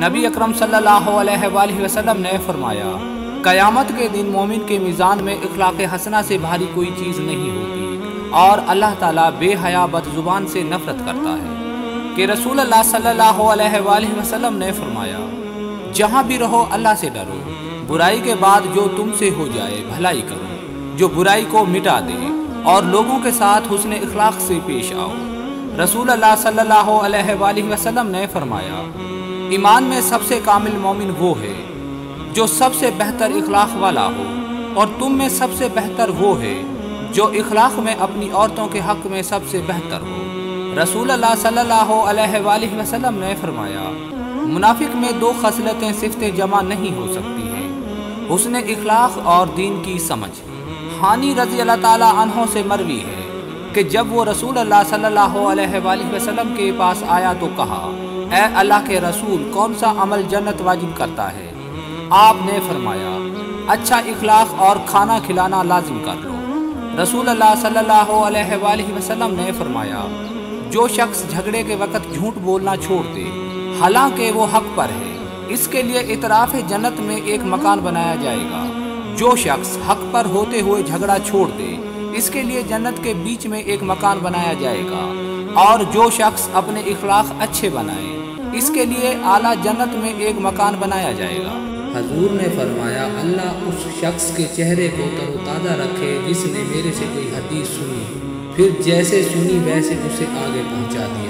نبی اکرم صلی اللہ علیہ وآلہ وسلم نے فرمایا، قیامت کے دن مومن کے میزان میں اخلاق حسنہ سے بھاری کوئی چیز نہیں ہوتی، اور اللہ تعالیٰ بے حیا بد زبان سے نفرت کرتا ہے۔ کہ رسول اللہ صلی اللہ علیہ وآلہ وسلم نے فرمایا، جہاں بھی رہو اللہ سے ڈرو، برائی کے بعد جو تم سے ہو جائے بھلائی کرو، جو برائی کو مٹا دے، اور لوگوں کے ساتھ حسن اخلاق سے پیش آؤ۔ رسول اللہ صلی اللہ علیہ وآلہ وسلم نے فرمایا، ایمان میں سب سے کامل مومن وہ ہے جو سب سے بہتر اخلاق والا ہو، اور تم میں سب سے بہتر وہ ہے جو اخلاق میں اپنی عورتوں کے حق میں سب سے بہتر ہو۔ رسول اللہ صلی اللہ علیہ وآلہ وسلم نے فرمایا، منافق میں دو خصلتیں صفتیں جمع نہیں ہو سکتی ہیں، حسن اخلاق اور دین کی سمجھ۔ حانی رضی اللہ تعالیٰ عنہ سے مروی ہے کہ جب وہ رسول اللہ صلی اللہ علیہ وآلہ وسلم کے پاس آیا تو کہا، اے اللہ کے رسول، کون سا عمل جنت واجب کرتا ہے؟ آپ نے فرمایا، اچھا اخلاق اور کھانا کھلانا لازم کر لو۔ رسول اللہ صلی اللہ علیہ وآلہ وسلم نے فرمایا، جو شخص جھگڑے کے وقت جھوٹ بولنا چھوڑ دے حالانکہ وہ حق پر ہے، اس کے لیے اطراف جنت میں ایک مکان بنایا جائے گا۔ جو شخص حق پر ہوتے ہوئے جھگڑا چھوڑ دے، اس کے لیے جنت کے بیچ میں ایک مکان بنایا جائے گا، اور جو شخص اپنے اخلاق اچھے بنائے، اس کے لیے اعلیٰ جنت میں ایک مکان بنایا جائے گا۔ حضور نے فرمایا، اللہ اس شخص کے چہرے کو تر و تازہ رکھے جس نے میرے سے کوئی حدیث سنی، پھر جیسے سنی ویسے اسے آگے پہنچا دیا۔